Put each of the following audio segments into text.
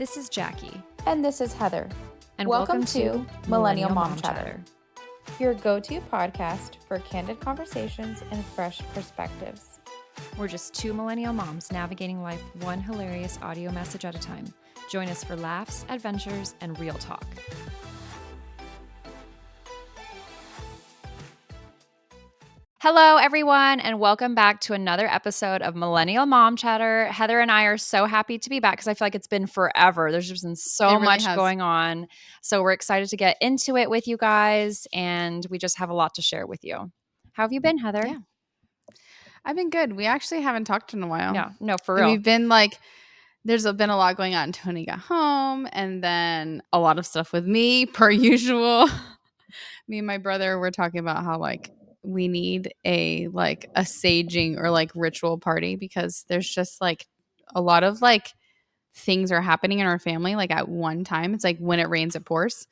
This is Jackie. And this is Heather. And welcome to Millennial Mom Chatter, your go-to podcast for candid conversations and fresh perspectives. We're just two millennial moms navigating life one hilarious audio message at a time. Join us for laughs, adventures, and real talk. Hello, everyone, and welcome back to another episode of Millennial Mom Chatter. Heather and I are so happy to be back because I feel like it's been forever. There's just been so much going on. So we're excited to get into it with you guys, and we just have a lot to share with you. How have you been, Heather? Yeah. I've been good. We actually haven't talked in a while. Yeah, no, for real. We've been like, there's been a lot going on. Tony got home, and then a lot of stuff with me, per usual. Me and my brother were talking about how like we need a saging or like ritual party because there's just like a lot of like things are happening in our family like at one time. It's like when it rains, it pours.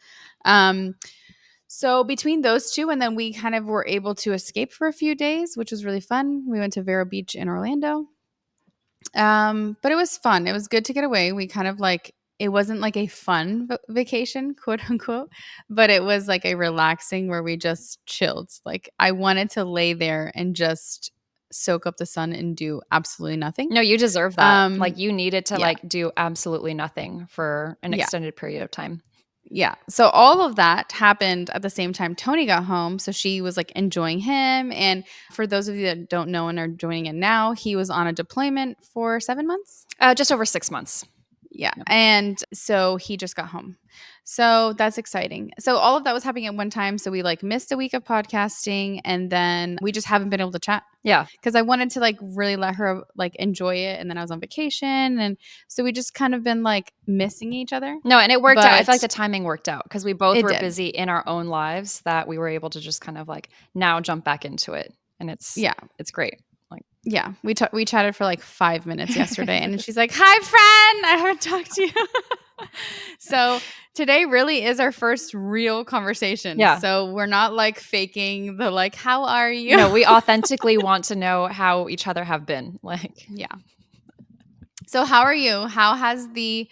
So between those two, and then we kind of were able to escape for a few days, which was really fun. We went to Vero Beach in Orlando. But it was fun. It was good to get away. We kind of like, it wasn't like a fun vacation, quote unquote, but it was like a relaxing where we just chilled. Like I wanted to lay there and just soak up the sun and do absolutely nothing. No, you deserve that. Like you needed to like do absolutely nothing for an extended period of time. Yeah. So all of that happened at the same time Tony got home. So she was like enjoying him. And for those of you that don't know and are joining in now, he was on a deployment for 7 months. Just over 6 months. Yeah. And so he just got home. So that's exciting. So all of that was happening at one time. So we like missed a week of podcasting and then we just haven't been able to chat. Yeah. Because I wanted to like really let her like enjoy it. And then I was on vacation. And so we just kind of been like missing each other. No, and it worked out. I feel like the timing worked out because we both were did. busy in our own lives that we were able to just kind of like now jump back into it. And it's great. Yeah, we chatted for like 5 minutes yesterday, and she's like, "Hi, friend, I haven't talked to you." So today really is our first real conversation. Yeah. So we're not like faking the like, "How are you?" No, we authentically want to know how each other have been. Like, yeah. So how are you? How has the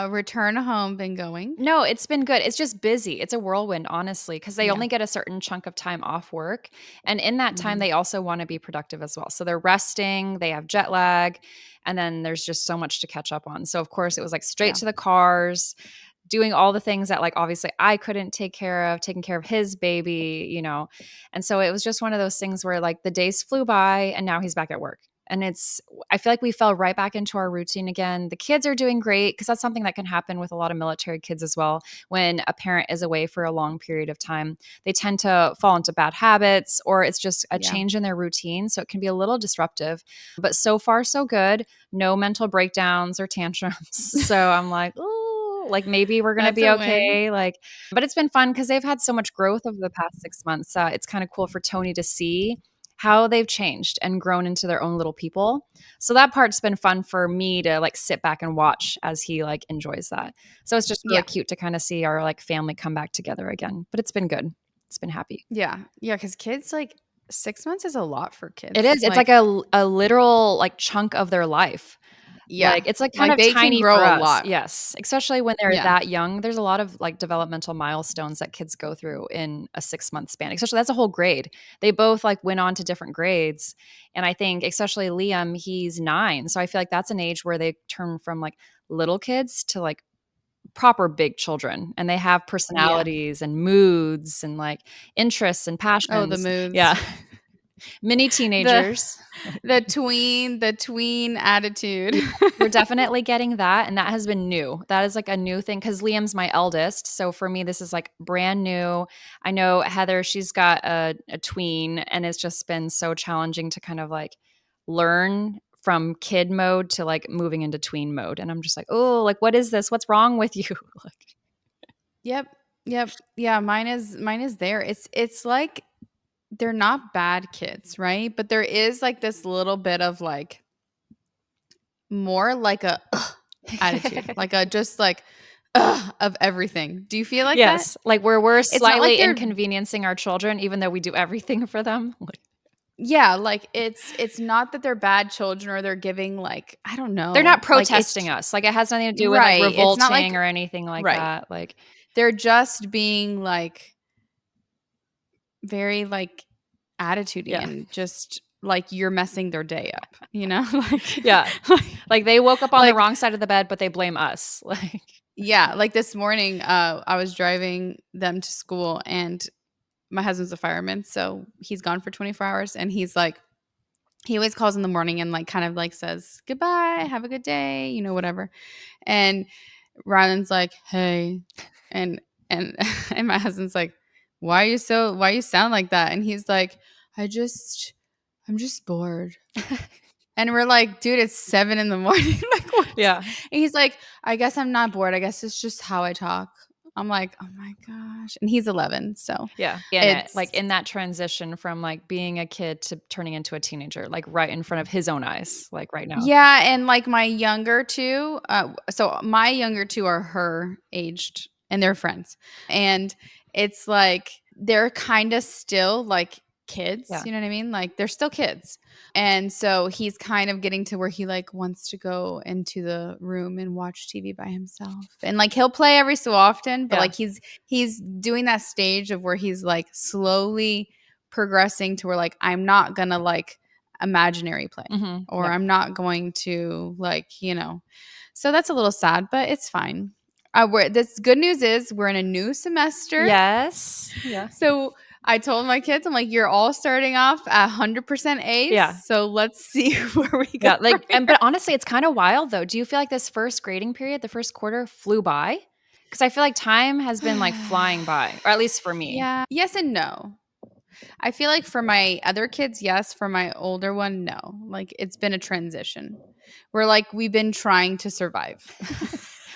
return home been going? No, it's been good. It's just busy. It's a whirlwind, honestly, because they only get a certain chunk of time off work. And in that time, they also want to be productive as well. So they're resting, they have jet lag, and then there's just so much to catch up on. So, of course, it was like straight to the cars, doing all the things that like obviously I couldn't take care of, taking care of his baby, you know. And so it was just one of those things where like the days flew by and now he's back at work. And I feel like we fell right back into our routine again. The kids are doing great because that's something that can happen with a lot of military kids as well. When a parent is away for a long period of time, they tend to fall into bad habits or it's just a change in their routine. So it can be a little disruptive, but so far so good. No mental breakdowns or tantrums. So I'm like, ooh, like maybe we're going to be okay. Like, but it's been fun because they've had so much growth over the past 6 months. It's kind of cool for Tony to see how they've changed and grown into their own little people. So that part's been fun for me to like sit back and watch as he like enjoys that. So it's just really cute to kind of see our like family come back together again. But it's been good. It's been happy. Yeah. Yeah. Because kids like 6 months is a lot for kids. It is. It's like a literal like chunk of their life. Yeah. Like it's like kind of they tiny can grow for a us. lot. Yes. Especially when they're that young. There's a lot of like developmental milestones that kids go through in a 6-month span. Especially that's a whole grade. They both like went on to different grades. And I think especially Liam, he's 9. So I feel like that's an age where they turn from like little kids to like proper big children. And they have personalities and moods and like interests and passions. Oh, the moods. Yeah. Mini teenagers. The tween attitude. We're definitely getting that. And that has been new. That is like a new thing because Liam's my eldest. So for me, this is like brand new. I know Heather, she's got a tween and it's just been so challenging to kind of like learn from kid mode to like moving into tween mode. And I'm just like, oh, like, what is this? What's wrong with you? Yep. Yeah. Mine is there. It's like, they're not bad kids, right? But there is like this little bit of like more like a attitude, like a just like of everything. Do you feel like yes, that? Like where we're slightly inconveniencing our children, even though we do everything for them. Yeah, like it's not that they're bad children or they're giving like, I don't They're not know, like protesting us. Like, it has nothing to do with, like, right. It's not revolting like or anything like right. that. Like, They're just being like very like attitudey yeah. and just like you're messing their day up, you know? Like Yeah. like Like, they woke up on the like wrong side of the bed, but they blame us. Like, yeah, like this morning I was driving them to school and my husband's a fireman, so he's gone for 24 hours and he's like he always calls in the morning and like kind of like says goodbye, have a good day, you know, whatever. And Rylan's like, "Hey," and and and my husband's like, why you sound like that?" And he's like, "I just I'm just bored." And we're like, "Dude, it's 7 in the morning." Like, what? yeah. And he's like, "I guess I'm not bored. I guess it's just how I talk." I'm like, "Oh my gosh." And he's 11, so Yeah. In it, like, it's in that transition from, like, being a kid to turning into a teenager, like, right in front of his own eyes, like, right now. yeah, and like my younger two, so my younger two are her aged and they're friends. And it's like they're kind of still like kids, Yeah. you know what I mean? Like they're still kids. And so he's kind of getting to where he like wants to go into the room and watch TV by himself. And like he'll play every so often, but Yeah. like he's doing that stage of where he's like slowly progressing to where like I'm not going to like imaginary play Mhm. or Yep. I'm not going to like, you know. So that's a little sad, but it's fine. This good news is we're in a new semester. Yes. Yeah. So I told my kids, I'm like, you're all starting off at 100% Yeah. A's. So let's see where we go Yeah, from like, here. but honestly, it's kinda wild though. Do you feel like this first grading period, the first quarter flew by? Because I feel like time has been, like, flying by, or at least for me. Yeah. Yes and no. I feel like for my other kids, yes. For my older one, no. Like it's been a transition. We're like, we've been trying to survive.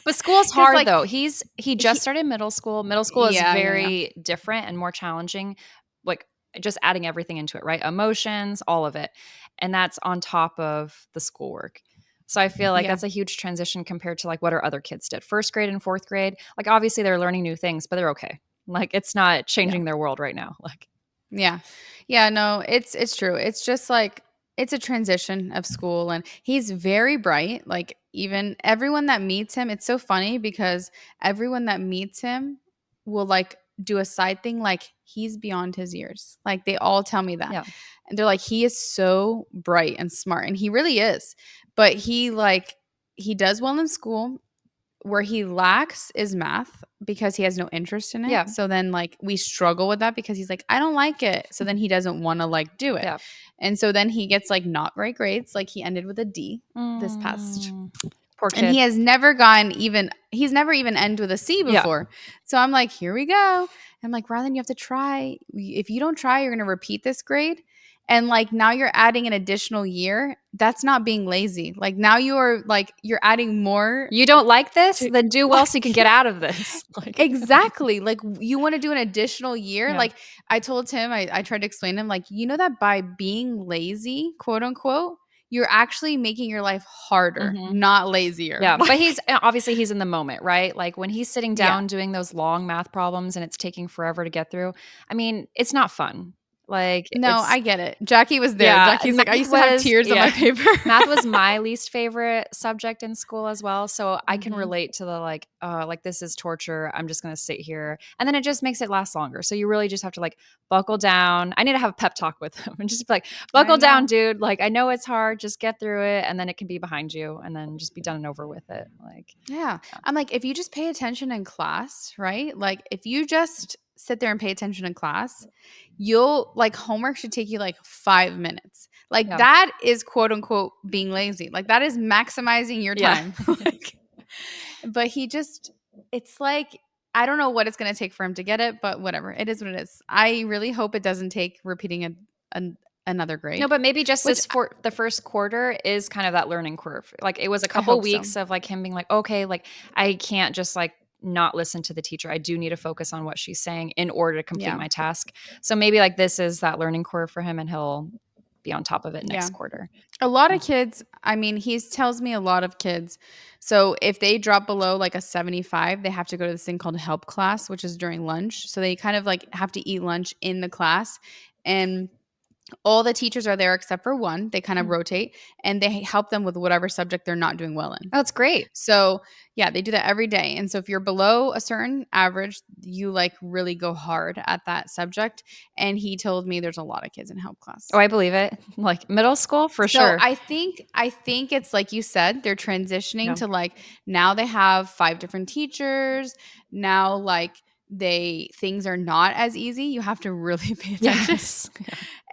But school's Because hard like, though. He just he, started middle school. Middle school is yeah. very different and more challenging, like, just adding everything into it, right? Emotions, all of it, and that's on top of the schoolwork. So I feel like Yeah. that's a huge transition compared to, like, what our other kids did. 1st grade and 4th grade, like, obviously they're learning new things, but they're okay. Like, it's not Yeah. changing their world right now. Like, Yeah. Yeah, no, it's true. It's just like it's a transition of school and he's very bright. Like even everyone that meets him, it's so funny because everyone that meets him will like do a side thing like he's beyond his years. Like they all tell me that. yeah. And they're like he is so bright and smart and he really is. But he does well in school. Where he lacks is math because he has no interest in it. Yeah. So then like we struggle with that because he's like, I don't like it. So then he doesn't want to like do it. Yeah. And so then he gets like not great grades. Like he ended with a D this past. Mm. Poor And kid. he's never even ended with a C Yeah. before. So I'm like, here we go. I'm like, Rylan, you have to try. If you don't try, you're going to repeat this grade. And like now you're adding an additional year. That's not being lazy. Like now you're adding more You don't like this? to Then do well so you can get out of this. Like, exactly. Like you want to do an additional year. yeah. Like I told him, I tried to explain to him, like, you know that by being lazy, quote unquote, you're actually making your life harder, Mhm. not lazier. Yeah, but Like, obviously he's in the moment, right? Like, when he's sitting yeah. down doing those long math problems and it's taking forever to get through, I mean, it's not fun. Like, No, it's I get it. Jackie was there. yeah, Jackie's like, I math used to have was tears on my yeah. paper. Math was my least favorite subject in school as well, so I can Mhm. relate to the, like, "This is torture, I'm just gonna sit here," and then it just makes it last longer, so you really just have to, like, buckle down. I need to have a pep talk with him and just be like, I "Buckle down, know. dude, like, I know it's hard, just get through it, and then it can be behind you, and then just be done and over with it," like, Yeah. yeah. I'm like, if you just pay attention in class, right? Like, if you just sit there and pay attention in class, you'll like homework should take you like 5 minutes. Like, Yeah. that is quote unquote being lazy. Like, that is maximizing your Yeah. time. Like, but he just, it's like, I don't know what it's going to take for him to get it, but whatever. It is what it is. I really hope it doesn't take repeating another No, grade, but maybe just which this for the first quarter is kind of that learning curve. Like, it was a I couple hope so. weeks of, like, him being like, "Okay, like, I can't just, like, not listen to the teacher. I do need to focus on what she's saying in order to complete Yeah. my task." So maybe, like, this is that learning curve for him, and he'll be on top of it Yeah. next quarter. A lot Yeah. of kids, I mean, he tells me a lot of kids. So if they drop below like a 75, they have to go to this thing called help class, which is during lunch. So they kind of like have to eat lunch in the class. And All the teachers are there except for one. They kind of rotate, and they help them with whatever subject they're not doing well in. Oh, that's great. So yeah, they do that every day. And so if you're below a certain average, you like really go hard at that subject. And he told me there's a lot of kids in help class. Oh, I believe it. Like middle school for So sure. I think it's like you said, they're transitioning Yeah. to like now they have 5 different teachers. Now like things are not as easy. You have to really pay attention. Yes.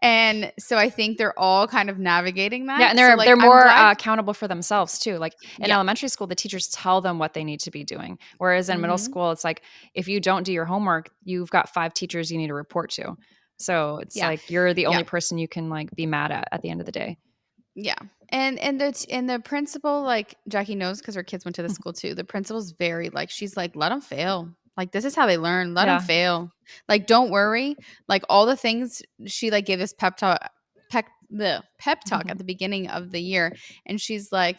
And so I think they're all kind of navigating that. Yeah, and So, they're like, they're I'm more glad- accountable for themselves too. Like in Yeah. elementary school, the teachers tell them what they need to be doing. Whereas in middle Mhm. school, it's like if you don't do your homework, you've got 5 teachers you need to report to. So it's Yeah. like you're the Yeah. only person you can like be mad at the end of the day. Yeah. And the principal, like Jackie knows because her kids went to the school too. The principal's very like, she's like, let them fail. Like this is how they learn. Let them Yeah. fail. Like don't worry. Like all the things she like gave this pep talk Mhm. at the beginning of the year, and she's like,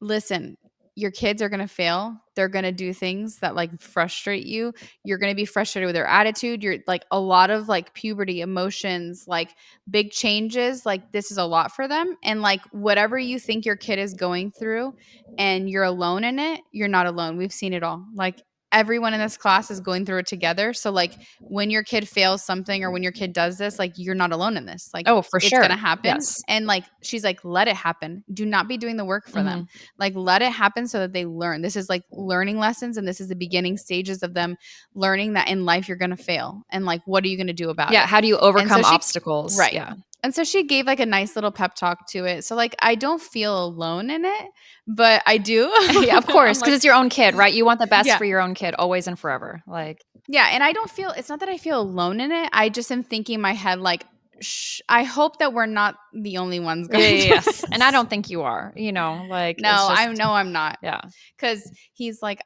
listen, your kids are going to fail. They're going to do things that like frustrate you. You're going to be frustrated with their attitude. You're like a lot of like puberty emotions, like big changes. Like this is a lot for them. And like whatever you think your kid is going through and you're alone in it, you're not alone. We've seen it all. Like everyone in this class is going through it together. So like when your kid fails something or when your kid does this, like you're not alone in this. Like Oh, for it's sure. going to happen. Yes. And like she's like, let it happen. Do not be doing the work for them. Mhm. Like let it happen so that they learn. This is like learning lessons, and this is the beginning stages of them learning that in life you're going to fail, and like what are you going to do about Yeah, it? how do you And so overcome she obstacles? right. Yeah. And so she gave like a nice little pep talk to it. So like I don't feel alone in it, but I do. Yeah, of course, because like, it's your own kid, right? You want the best Yeah. for your own kid always and forever. Like, yeah, and I don't feel it's not that I feel alone in it. I just am thinking in my head like I hope that we're not the only ones going through yes. this. And I don't think you are, like No, it's I just know I'm not. yeah. Because he's like,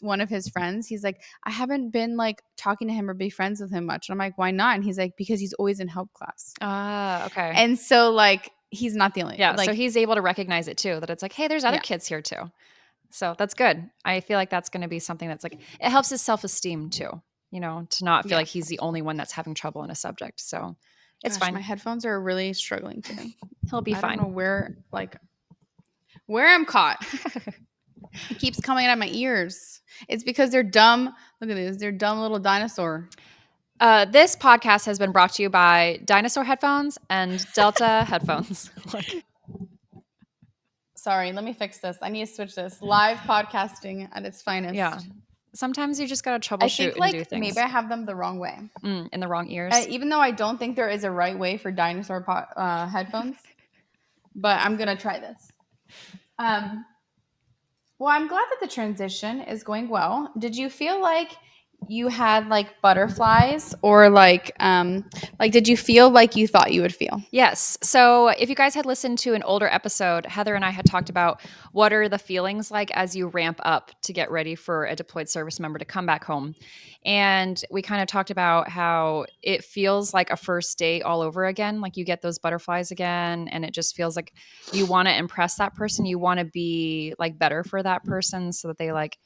one of his friends, he's like, I haven't been like talking to him or be friends with him much. And I'm like, why not? And he's like, because he's always in help class. Okay. And so like, he's not the only, Yeah, like, so he's able to recognize it too, that it's like, hey, there's other Yeah. kids here too. So that's good. I feel like that's going to be something that's like it helps his self-esteem too, to not feel Yeah. like he's the only one that's having trouble in a subject. So it's gosh, fine. my headphones are really struggling today. He'll be I fine. don't know where I'm caught. It keeps coming out of my ears. It's because they're dumb. Look at this. They're dumb little dinosaur. This podcast has been brought to you by Dinosaur Headphones and Delta Headphones. Sorry, let me fix this. I need to switch this. Live podcasting at its finest. Yeah. Sometimes you just got to I troubleshoot think and like do things. maybe I have them the wrong way. In the wrong ears. Even though I don't think there is a right way for dinosaur headphones, but I'm gonna try this. Well, I'm glad that the transition is going well. Did you feel like you had like butterflies, or like did you feel like you thought you would feel? Yes. So if you guys had listened to an older episode, Heather and I had talked about what are the feelings like as you ramp up to get ready for a deployed service member to come back home. And we kind of talked about how it feels like a first date all over again. Like you get those butterflies again, and it just feels like you want to impress that person. You want to be like better for that person so that they like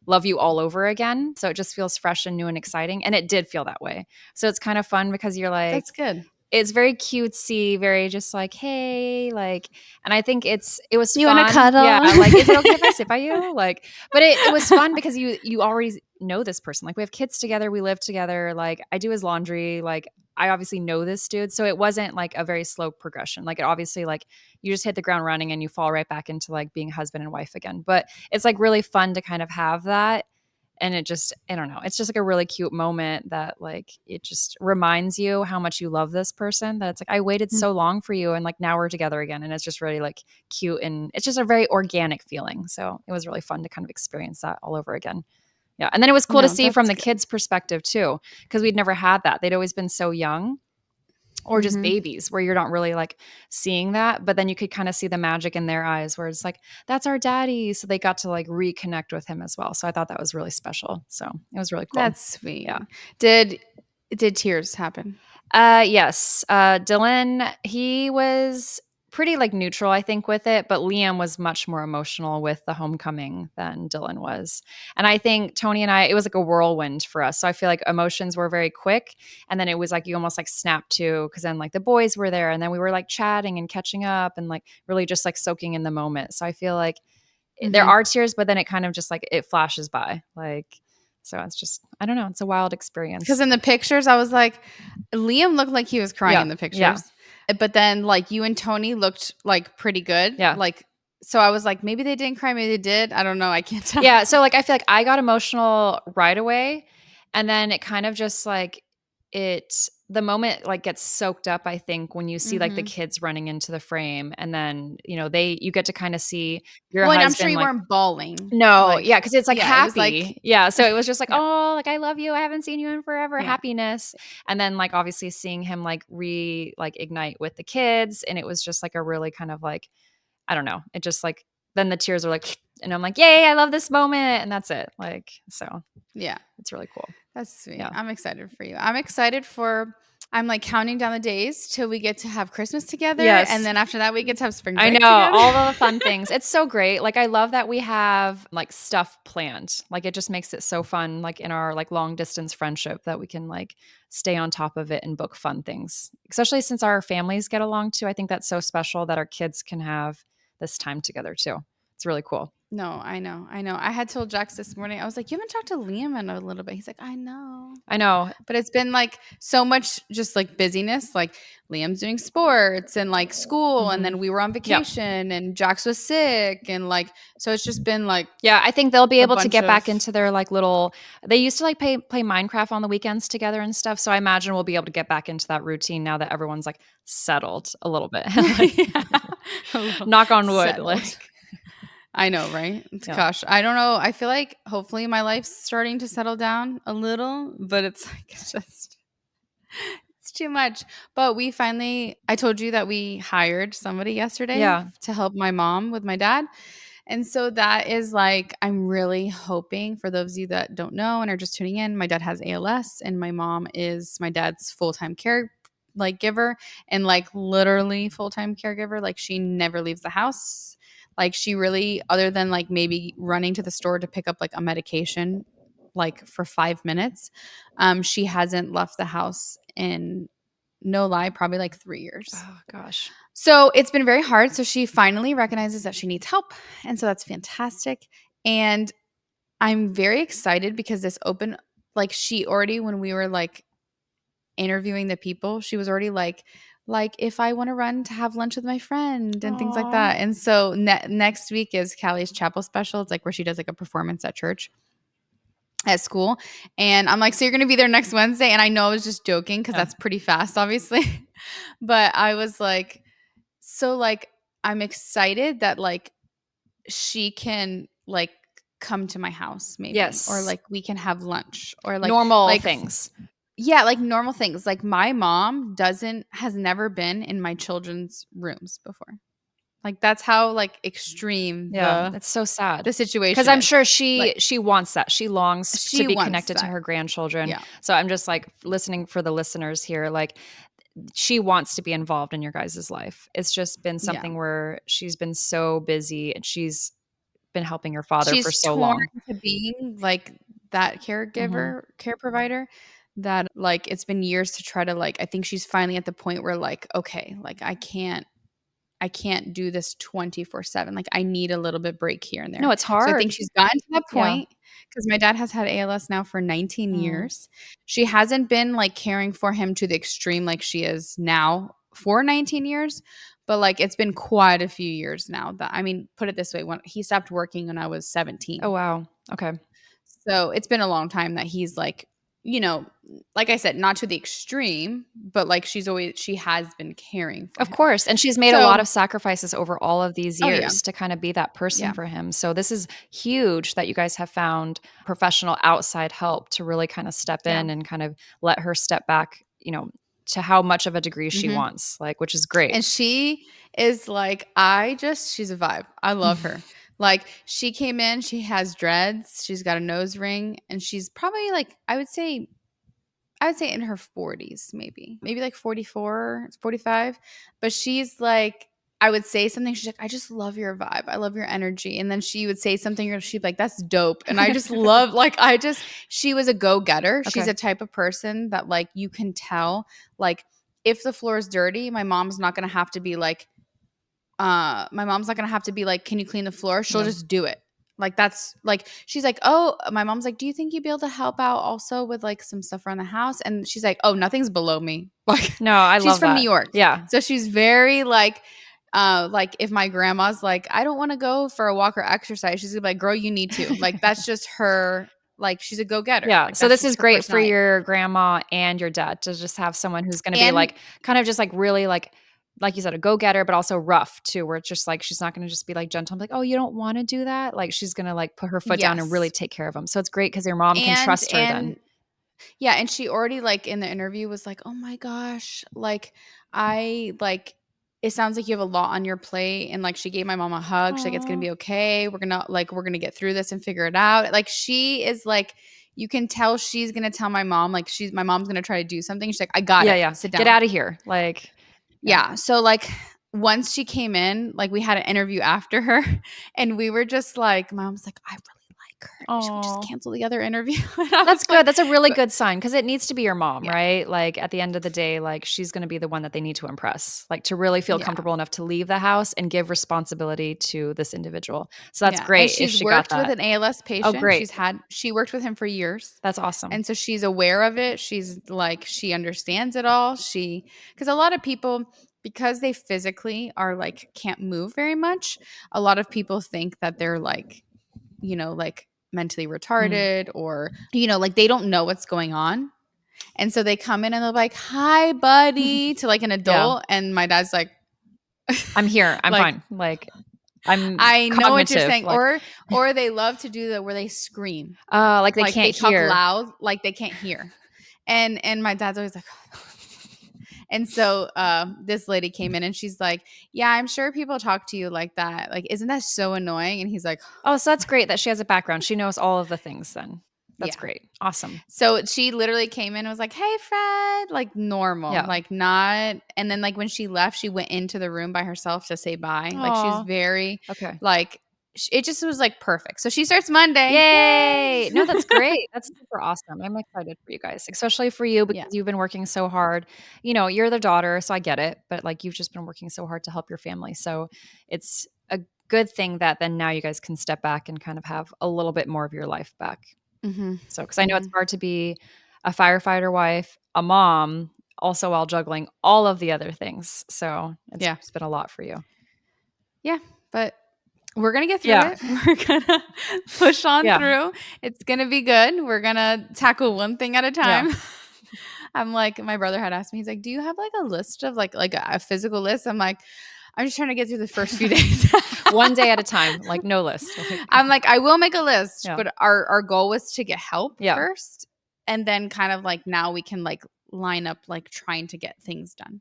love you all over again. So it just feels fresh and new and exciting. And it did feel that way. So it's kind of fun because you're like, That's good. it's very cutesy, very just like, hey, like, and I think it was You fun. wanna cuddle? Yeah, like, is it okay if I sit by you? Like, but it was fun because you already know this person. Like, we have kids together, we live together. Like, I do his laundry. Like, I obviously know this dude, so it wasn't like a very slow progression. Like, it obviously like you just hit the ground running and you fall right back into like being husband and wife again. But it's like really fun to kind of have that. And it just, I don't know, it's just like a really cute moment that like it just reminds you how much you love this person, that it's like I waited so long for you and like now we're together again. And it's just really like cute, and it's just a very organic feeling. So it was really fun to kind of experience that all over again. Yeah. And then it was cool to see from the kids' perspective too, because we'd never had that. They'd always been so young or just babies where you're not really like seeing that, but then you could kind of see the magic in their eyes where it's like, that's our daddy. So they got to like reconnect with him as well. So I thought that was really special. So it was really cool. That's sweet. Yeah. Did tears happen? Yes. Dylan, he was pretty like neutral, I think, with it. But Liam was much more emotional with the homecoming than Dylan was. And I think Tony and I, it was like a whirlwind for us. So I feel like emotions were very quick. And then it was like you almost like snapped to, because then like the boys were there and then we were like chatting and catching up and like really just like soaking in the moment. So I feel like there are tears, but then it kind of just like it flashes by. Like, so it's just, I don't know, it's a wild experience. Because in the pictures, I was like, Liam looked like he was crying in the pictures. Yeah. But then like you and Tony looked like pretty good. Yeah. Like, so I was like, maybe they didn't cry, maybe they did. I don't know. I can't tell. Yeah. So like I feel like I got emotional right away. And then it kind of just like the moment like gets soaked up, I think, when you see like the kids running into the frame and then, you get to kind of see your Well, and husband. I'm sure you like, weren't bawling. no, Like, yeah, because it's like yeah, it was happy. like- Yeah. So it was just like, Yeah. oh, like I love you. I haven't seen you in forever. Yeah. Happiness. And then like obviously seeing him like ignite with the kids. And it was just like a really kind of like, I don't know. It just like then the tears are like, and I'm like, yay, I love this moment. And that's it. Like, so Yeah. it's really cool. That's sweet. Yeah. I'm excited for you. I'm like counting down the days till we get to have Christmas together. Yes. And then after that, we get to have spring I break know together. all the fun things. It's so great. Like I love that we have like stuff planned. Like it just makes it so fun. Like in our like long distance friendship that we can like stay on top of it and book fun things. Especially since our families get along too. I think that's so special that our kids can have this time together too. It's really cool. No, I know. I had told Jax this morning, I was like, you haven't talked to Liam in a little bit. He's like, I know. But it's been like so much just like busyness. Like Liam's doing sports and like school. And then we were on vacation and Jax was sick. And like, so it's just been like. Yeah, I think they'll be a able to bunch get back of- into their like little, they used to like play Minecraft on the weekends together and stuff. So I imagine we'll be able to get back into that routine now that everyone's like settled a little bit. Knock on wood. Settled. Like. I know, right? Yeah. Gosh, I don't know. I feel like hopefully my life's starting to settle down a little, but it's like it's too much. But I told you that we hired somebody yesterday to help my mom with my dad. And so that is like, I'm really hoping, for those of you that don't know and are just tuning in, my dad has ALS and my mom is my dad's full-time care like giver and like literally full-time caregiver. Like she never leaves the house. Like she really, other than like maybe running to the store to pick up like a medication, like for 5 minutes, she hasn't left the house in, no lie, probably like 3 years. Oh gosh. So it's been very hard. So she finally recognizes that she needs help. And so that's fantastic. And I'm very excited because this open, like she already, when we were like interviewing the people, she was already like if I want to run to have lunch with my friend and things like that. And so next week is Callie's chapel special. It's like where she does like a performance at church, at school. And I'm like, so you're going to be there next Wednesday? And I know I was just joking because that's pretty fast, obviously. But I was like, so like, I'm excited that like she can like come to my house maybe. Yes. Or like we can have lunch or like normal like, things. Yeah, like normal things. Like my mom has never been in my children's rooms before. Like that's how like extreme that's so sad. the situation. Because I'm sure Like, she wants that. She longs to be connected to her grandchildren. Yeah. So I'm just like listening for the listeners here. Like she wants to be involved in your guys' life. It's just been something where she's been so busy and she's been helping her father for so long. To being like that caregiver, care provider, that like it's been years to try to like, I think she's finally at the point where like, okay, like I can't do this 24/7. Like I need a little bit break here and there. No, it's hard. So I think she's gotten to that point because my dad has had ALS now for 19 years. She hasn't been like caring for him to the extreme like she is now for 19 years. But like it's been quite a few years now that, I mean, put it this way, when he stopped working when I was 17. Oh, wow. Okay. So it's been a long time that he's like, you know, like I said, not to the extreme, but like she has been caring for him. Of course. And she's made a lot of sacrifices over all of these years to kind of be that person for him. So this is huge that you guys have found professional outside help to really kind of step in and kind of let her step back, to how much of a degree she wants, like, which is great. And she is like, she's a vibe. I love her. Like she came in, she has dreads, she's got a nose ring, and she's probably like, I would say in her 40s, maybe like 44, 45. But she's like, I would say something. She's like, I just love your vibe. I love your energy. And then she would say something, or she'd be like, that's dope. And I just love, like, she was a go-getter. She's Okay. a type of person that, like, you can tell, like, if the floor is dirty, my mom's not going to have to be like, can you clean the floor? She'll Yeah. just do it. Like, that's like, she's like, oh, my mom's like, do you think you'd be able to help out also with like some stuff around the house? And she's like, oh, nothing's below me. Like, No, I love she's from that. New York. Yeah. So she's very like if my grandma's like, I don't want to go for a walk or exercise, she's gonna be like, girl, you need to. Like, that's just her. Like, she's a go-getter. Yeah. Like, So that's this is just her great for personality. your grandma and your dad to just have someone who's going to be And like, kind of just like really like you said, a go-getter, but also rough too, where it's just like, she's not going to just be like gentle. I'm like, oh, you don't want to do that. Like, she's going to like put her foot down and really yes. take care of them. So it's great because your mom can trust her then. And yeah, and she already, like, in the interview was like, oh my gosh, like, I like, it sounds like you have a lot on your plate. And like, she gave my mom a hug. She's like, it's gonna Aw. be okay. We're gonna get through this and figure it out. Like, she is like, you can tell she's gonna tell my mom, like, my mom's gonna try to do something. She's like, I got Yeah. it. Yeah. Sit Get down. out of here. Like, Yeah. So like, once she came in, like, we had an interview after her, and we were just like, Mom's like, I really like her. Should we just oh, cancel the other interview? And I that's was good. like, That's a really good sign because it needs to be your mom, yeah, right? Like at the end of the day, like she's going to be the one that they need to impress, like to really feel yeah. comfortable enough to leave the house and give responsibility to this individual. So that's Yeah, and great if she's she got worked with that. an ALS Oh, patient. great. She worked with him for years. That's awesome. And so she's aware of it. She's like, she understands it all. Because a lot of people, because they physically are like, can't move very much, a lot of people think that they're like, like mentally retarded, or, like, they don't know what's going on. And so they come in and they're like, hi, buddy, to like an adult. And my dad's like, I'm here. I'm like, fine. Like I'm I know what you're cognitive. saying. Like, Or they love to do that where they scream. like they Like, can't they talk hear. loud, like they can't hear. And my dad's always like, and so this lady came in and she's like, yeah, I'm sure people talk to you like that. Like, isn't that so annoying? And he's like, Oh, so that's great that she has a background. She knows all of the things then. That's yeah. great. Awesome. So she literally came in and was like, hey, Fred, like normal, Yeah. like not. And then like when she left, she went into the room by herself to say bye. Like, Aw. she's very Okay. like, it just was like perfect. So she starts Monday. Yay! No, that's great. That's super awesome. I'm excited for you guys, especially for you because Yeah. you've been working so hard. You know, you're the daughter, so I get it, but like you've just been working so hard to help your family. So it's a good thing that then now you guys can step back and kind of have a little bit more of your life back. Mm-hmm. So, because I know it's hard to be a firefighter wife, a mom, also while juggling all of the other things. So it's been a lot for you. Yeah, but we're going to get through Yeah. it. We're going to push on Yeah. through. It's going to be good. We're going to tackle one thing at a time. I'm like, my brother had asked me, he's like, do you have like a list of like a physical list? I'm like, I'm just trying to get through the first few days. One day at a time, like no list. I'm like, I will make a list, Yeah. but our goal was to get help Yeah. first. And then kind of like now we can like line up like trying to get things done.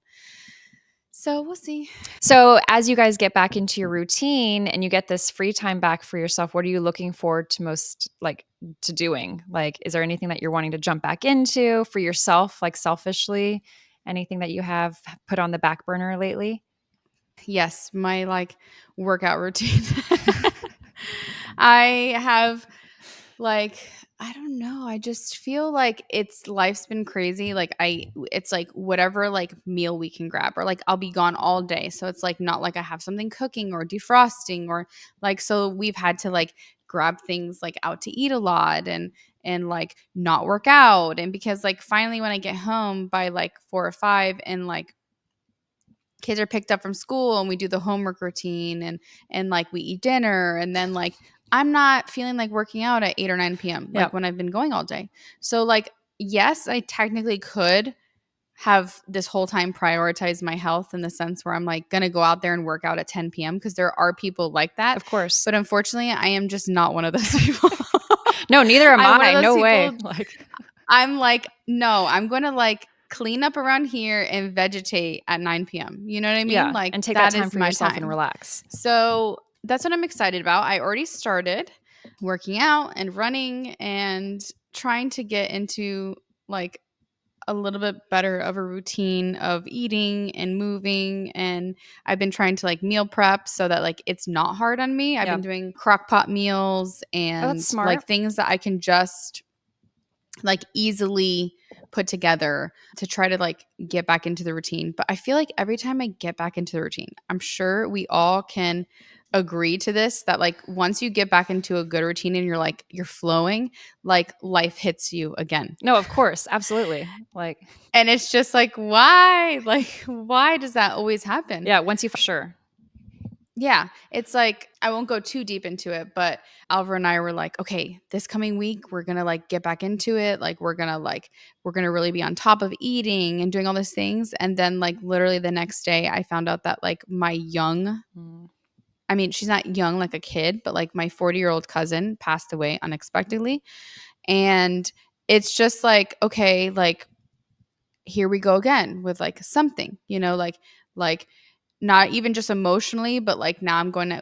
So we'll see. So as you guys get back into your routine and you get this free time back for yourself, what are you looking forward to most like to doing? Like, is there anything that you're wanting to jump back into for yourself, like selfishly? Anything that you have put on the back burner lately? Yes, my like workout routine. I have like, I don't know. I just feel like life's been crazy. Like it's like whatever like meal we can grab, or like I'll be gone all day. So it's like not like I have something cooking or defrosting, or like, so we've had to like grab things like out to eat a lot and like not work out. And because like finally when I get home by like 4 or 5 and like kids are picked up from school and we do the homework routine and like we eat dinner, and then like I'm not feeling like working out at 8 or 9 p.m. like Yep. when I've been going all day. So like, yes, I technically could have this whole time prioritized my health in the sense where I'm like going to go out there and work out at 10 p.m. because there are people like that. Of course. But unfortunately, I am just not one of those people. No, neither am I'm one of I. those No way. people- Like, I'm like, no, I'm going to like clean up around here and vegetate at 9 p.m. You know what I mean? yeah. Like, And take that time is for my yourself time. and relax. So that's what I'm excited about. I already started working out and running and trying to get into like a little bit better of a routine of eating and moving, and I've been trying to like meal prep so that like it's not hard on me. I've Yeah. been doing crock pot meals Oh, and that's smart. like things that I can just like easily put together to try to like get back into the routine. But I feel like every time I get back into the routine, I'm sure we all can agree to this, that like once you get back into a good routine and you're flowing, like life hits you again. No, of course. Absolutely. Like, And it's just like, why? Like, why does that always happen? yeah, once you, sure. Yeah, it's like, I won't go too deep into it, but Alva and I were like, okay, this coming week we're gonna like get back into it. Like we're gonna really be on top of eating and doing all these things. And then like literally the next day, I found out that like my young, I mean, she's not young like a kid, but like my 40-year-old cousin passed away unexpectedly, and it's just like, okay, like here we go again with like something, like not even just emotionally, but like now I'm gonna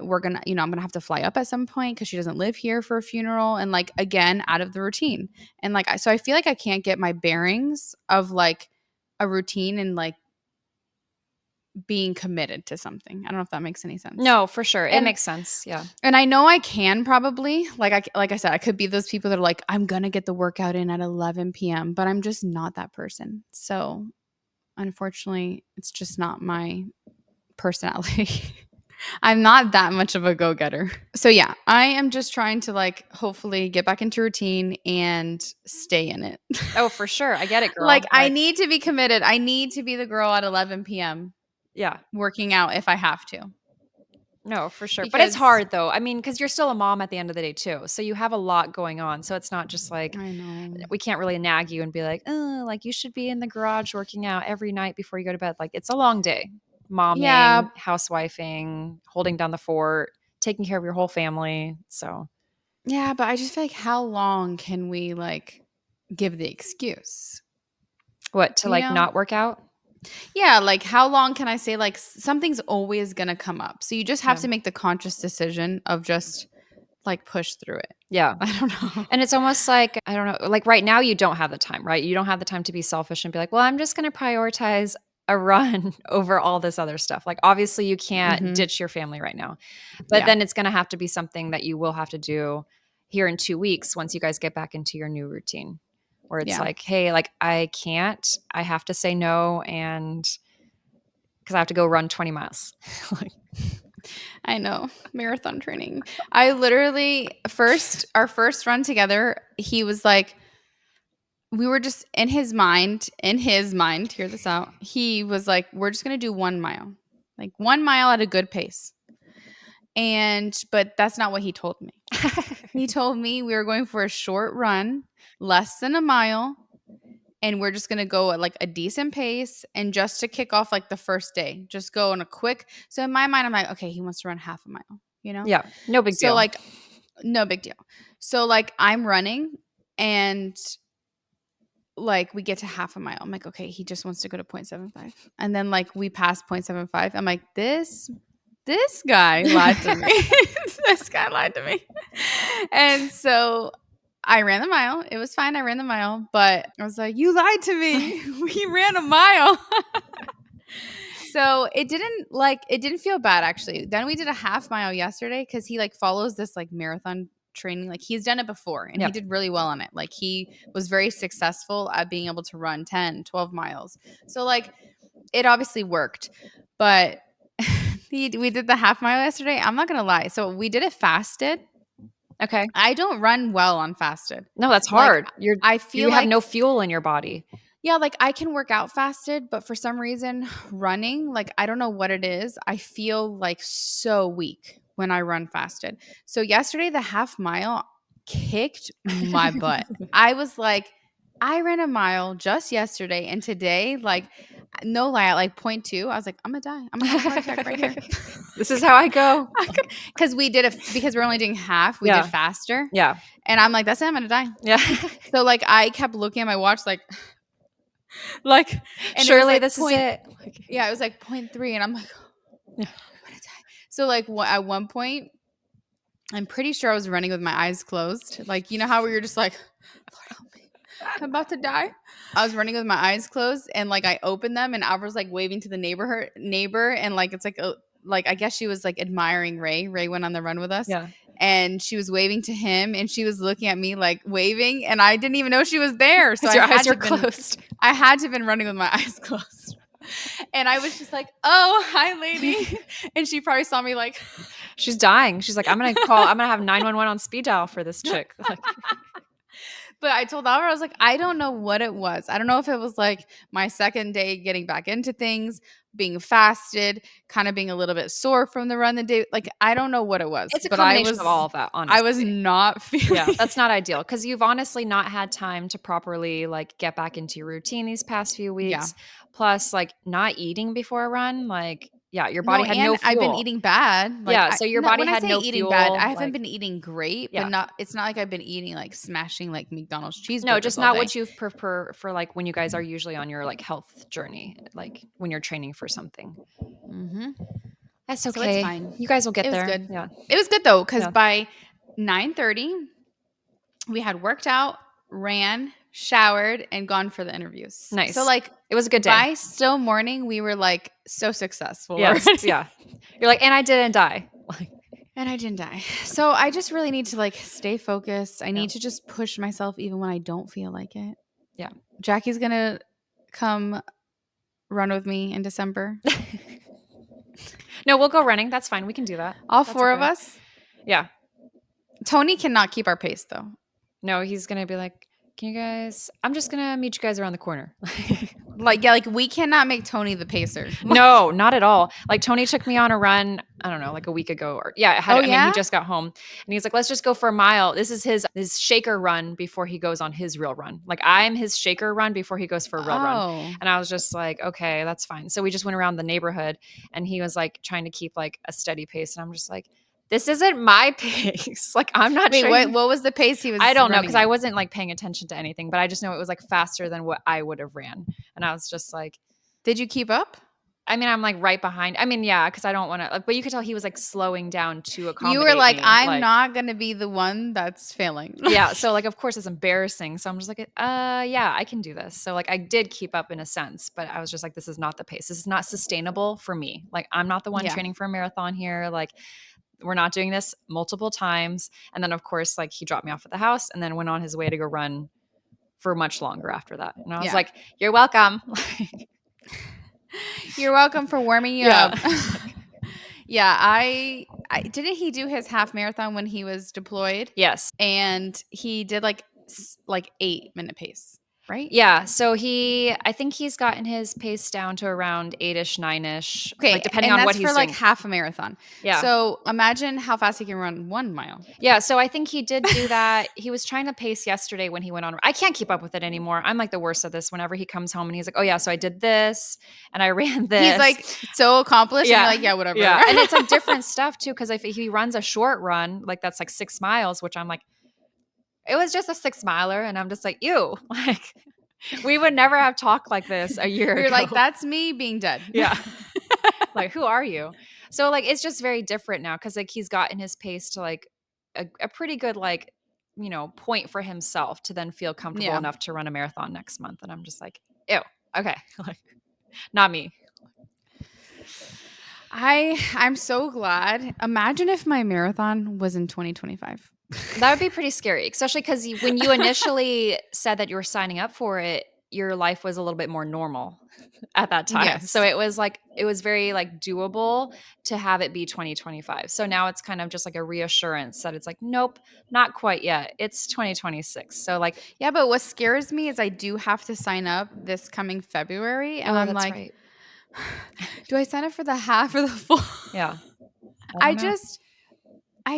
have to fly up at some point because she doesn't live here for a funeral, and like again out of the routine. And like so I feel like I can't get my bearings of like a routine and like being committed to something. I don't know if that makes any sense. No, for sure. It And- makes sense. Yeah. And I know I can probably, like I said, I could be those people that are like, I'm gonna get the workout in at 11 p.m., but I'm just not that person. So unfortunately, it's just not my personality. I'm not that much of a go-getter. So yeah, I am just trying to like hopefully get back into routine and stay in it. Oh, for sure. I get it, girl. Like I need to be committed. I need to be the girl at 11 p.m. Yeah. working out if I have to. No, for sure. But it's Because- hard though. I mean, because you're still a mom at the end of the day too. So you have a lot going on. So it's not just like I know. we can't really nag you and be like, oh, like you should be in the garage working out every night before you go to bed. Like it's a long day. Momming, Yeah. housewifing, holding down the fort, taking care of your whole family. So Yeah, but I just feel like how long can we like give the excuse? what, to You like know? not work out? Yeah, like how long can I say like something's always going to come up. So you just have Yeah. to make the conscious decision of just like push through it. Yeah. I don't know. And it's almost like, I don't know, like right now you don't have the time, right? You don't have the time to be selfish and be like, well, I'm just going to prioritize a run over all this other stuff. Like obviously you can't Mhm. ditch your family right now. But Yeah. then it's going to have to be something that you will have to do here in 2 weeks once you guys get back into your new routine. Where it's Yeah. like, hey, like I can't, I have to say no, and because I have to go run 20 miles. Like, I know. Marathon training. I literally our first run together, he was like, we were just in his mind, hear this out. He was like, we're just going to do 1 mile, like 1 mile at a good pace. But that's not what he told me. He told me we were going for a short run, less than a mile, and we're just going to go at like a decent pace, and just to kick off like the first day, just go on a quick. So in my mind, I'm like, okay, he wants to run half a mile, yeah, no big So deal. like, no big deal. So like I'm running, and like we get to half a mile. I'm like, okay, he just wants to go to 0.75. And then like we pass 0.75. I'm like, this guy lied to me. This guy lied to me. And so I ran the mile. It was fine. I ran the mile, but I was like, you lied to me. We ran a mile. So it didn't feel bad actually. Then we did a half mile yesterday because he like follows this like marathon training. Like he's done it before and Yep. he did really well on it. Like he was very successful at being able to run 10, 12 miles. So like it obviously worked. But we did the half mile yesterday. I'm not going to lie. So we did it fasted. Okay. I don't run well on fasted. No, that's Like, hard. I feel you have like no fuel in your body. yeah, like I can work out fasted, but for some reason running, like I don't know what it is. I feel like so weak when I run fasted. So yesterday the half mile kicked my butt. I was like, I ran a mile just yesterday, and today, like no lie, at like 0.2, I was like, I'm gonna die. I'm gonna have a heart attack right here. This is how I go. Because we're only doing half, we Yeah. did faster. Yeah. And I'm like, that's it, I'm gonna die. Yeah. So like I kept looking at my watch like and it was, Surely like, this is it. Yeah, it was like 0.3, and I'm like, Yeah. I'm gonna die. So like at one point, I'm pretty sure I was running with my eyes closed. Like, you know how you're just like, Lord help me. I'm about to die. I was running with my eyes closed, and like I opened them, and Alva's like waving to the neighbor, and like it's like I guess she was like admiring Ray. Ray went on the run with us, Yeah. and she was waving to him, and she was looking at me like waving, and I didn't even know she was there. So Because your I had eyes to are have been, closed. I had to have been running with my eyes closed. And I was just like, "Oh, hi, lady," and she probably saw me like, She's dying. She's like, I'm gonna have 911 on speed dial for this chick. Like, But I told Alvaro, I was like, I don't know what it was. I don't know if it was like my second day getting back into things, being fasted, kind of being a little bit sore from the run the day. Like, I don't know what it was. it's a But combination of all of that, I was honestly. not feeling. Yeah, that's not ideal because you've honestly not had time to properly like get back into your routine these past few Yeah. weeks. Plus, like not eating before a run, like yeah, your No, body had no and I've been fuel. eating bad. Like, Yeah, so your no, body when I had say no eating bad, fuel. I haven't Like, been eating great, yeah, but not. It's not like I've been eating like smashing like McDonald's cheeseburgers no, just all not day. what you prefer for like when you guys are usually on your like health journey, like when you're training for something. Mm-hmm. That's So it's okay. fine. You guys will get It was there. good. Yeah. It was good though, because Yeah. by 9:30, we had worked out, ran, showered, and gone for the interviews. Nice. So like It was a good day. by still morning, we were like so successful. Yes. already. Yeah. You're like, and I didn't die. Like, And I didn't die. So I just really need to like stay focused. I need to just push myself even when I don't feel like it. Yeah. Jackie's gonna come run with me in December. no, we'll go running. That's fine. We can do that. All That's four of okay. us. Yeah. Tony cannot keep our pace though. No, he's gonna be like, can you guys? I'm just gonna meet you guys around the corner. Like, yeah, like we cannot make Tony the pacer. No, not at all. Like Tony took me on a run, I don't know, like a week ago or yeah, I mean, yeah? he just got home and he's like, let's just go for a mile. This is his shaker run before he goes on his real run. Like I'm his shaker run before he goes for a real run. Oh. And I was just like, okay, that's fine. So we just went around the neighborhood and he was like trying to keep like a steady pace. And I'm just like, this isn't my pace. Like I'm not Wait, training. what was the pace he was I don't know running because at? I wasn't like paying attention to anything, but I just know it was like faster than what I would have ran. And I was just like, Did you keep up? I mean, I'm like right behind. I mean, yeah, because I don't want to. Like, but you could tell he was like slowing down to accommodate. You were like, me. I'm not gonna be the one that's failing. Yeah. So like, of course, it's embarrassing. So I'm just like, yeah, I can do this. So like, I did keep up in a sense, but I was just like, this is not the pace. This is not sustainable for me. Like, I'm not the one Yeah. training for a marathon here. Like, we're not doing this multiple times. And then of course, like he dropped me off at the house and then went on his way to go run for much longer after that. And I was Yeah. like, you're welcome. You're welcome for warming you Yeah. up. Yeah, I didn't he do his half marathon when he was deployed? Yes. And he did like 8-minute pace, right? Yeah. So I think he's gotten his pace down to around 8-ish, 9-ish. Okay, Like depending and on that's what he's for like doing. half a marathon. Yeah. So imagine how fast he can run 1 mile. Yeah. So I think he did do that. He was trying to pace yesterday when he went on. I can't keep up with it anymore. I'm like the worst at this. Whenever he comes home and he's like, oh yeah, so I did this and I ran this. He's like so accomplished. Yeah. And you're like, yeah, whatever. Yeah. And it's like different stuff too. Cause if he runs a short run, like that's like 6 miles, which I'm like, it was just a 6 miler. And I'm just like, ew, like we would never have talked like this a year ago. You're like, that's me being dead. Yeah. Like, who are you? So like, it's just very different now. Cause like he's gotten his pace to like a pretty good, like, you know, point for himself to then feel comfortable Yeah. enough to run a marathon next month. And I'm just like, ew, okay. Like, not me. I'm so glad. Imagine if my marathon was in 2025. That would be pretty scary, especially because when you initially said that you were signing up for it, your life was a little bit more normal at that time. Yes. So it was very like doable to have it be 2025. So now it's kind of just like a reassurance that it's like, nope, not quite yet. It's 2026. So like, Yeah, but what scares me is I do have to sign up this coming February. And I'm that's like, right. do I sign up for the half or the full? Yeah. I don't know.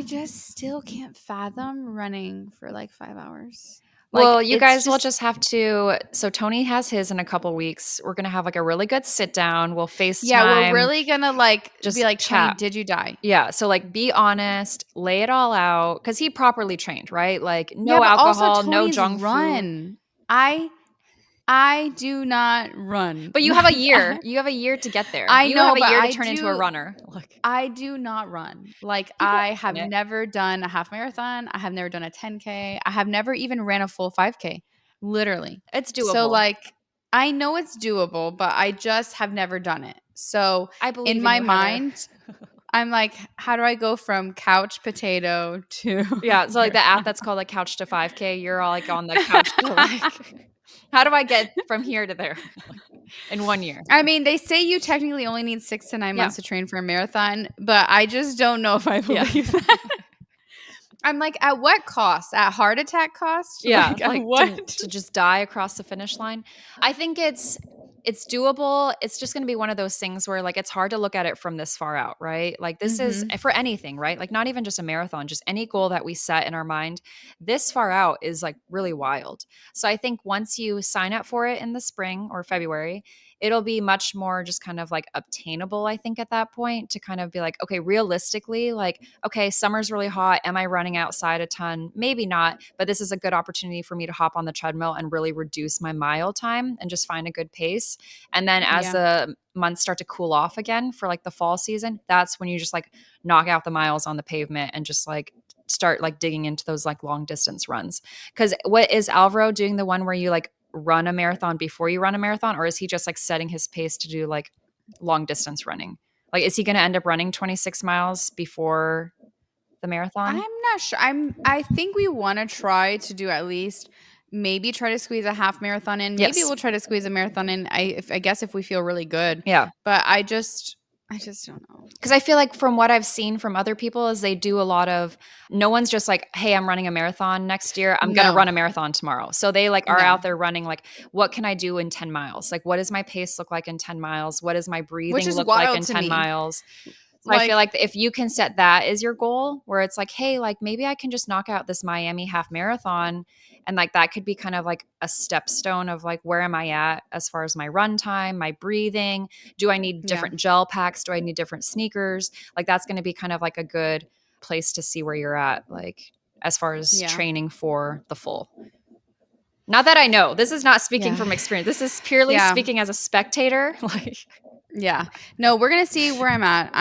just still can't fathom running for like 5 hours. Well, you guys will just have to. So Tony has his in a couple weeks. We're gonna have like a really good sit down. We'll FaceTime. Yeah, we're really gonna like just be like, Tony, chat. did you die? Yeah. So like, be honest, lay it all out, because he properly trained, right? Like no Yeah, but alcohol, also no Tony's junk food. run. I do not run. But you have a year. You have a year to get there. I you know, have a but year to I turn into a runner. Like, I do not run. Like I have it. never done a half marathon. I have never done a 10K. I have never even ran a full 5K. Literally. It's doable. So like I know it's doable, but I just have never done it. So I believe in in my you, Heather. mind, I'm like, how do I go from couch potato to Yeah, so like the app that's called like Couch to 5K, you're all like on the couch to like, how do I get from here to there in 1 year? I mean, they say you technically only need 6 to 9 Yeah. months to train for a marathon, but I just don't know if I Yeah. believe that. I'm like, at what cost? At heart attack cost? Yeah, At like what? to just die across the finish line. I think it's doable. It's just going to be one of those things where like it's hard to look at it from this far out, right? Like this is Mhm. for anything, right? Like not even just a marathon, just any goal that we set in our mind. This far out is like really wild. So I think once you sign up for it in the spring or February, it'll be much more just kind of like obtainable, I think, at that point to kind of be like, okay, realistically, like, okay, summer's really hot. Am I running outside a ton? Maybe not, but this is a good opportunity for me to hop on the treadmill and really reduce my mile time and just find a good pace. And then as Yeah. the months start to cool off again for like the fall season, that's when you just like knock out the miles on the pavement and just like start like digging into those like long distance runs. Because what is Alvaro doing, the one where you like run a marathon before you run a marathon, or is he just like setting his pace to do like long distance running? Like, is he going to end up running 26 miles before the marathon? I'm not sure. I think we want to try to do at least maybe try to squeeze a half marathon in. Maybe Yes. we'll try to squeeze a marathon in. I guess if we feel really good. Yeah. But I just don't know. Because I feel like from what I've seen from other people is they do a lot of, no one's just like, hey, I'm running a marathon next year. I'm going to No. run a marathon tomorrow. So they like are No. out there running like, what can I do in 10 miles? Like, what does my pace look like in 10 miles? What does my breathing is look like wild in to 10 me. miles? So I feel like if you can set that as your goal, where it's like, hey, like maybe I can just knock out this Miami half marathon. And like that could be kind of like a stepstone of like, where am I at as far as my run time, my breathing? Do I need different gel packs? Do I need different sneakers? Like that's going to be kind of like a good place to see where you're at, like as far as training for the full. Not that I know. This is not speaking from experience. This is purely speaking as a spectator. Like, yeah. No, we're going to see where I'm at.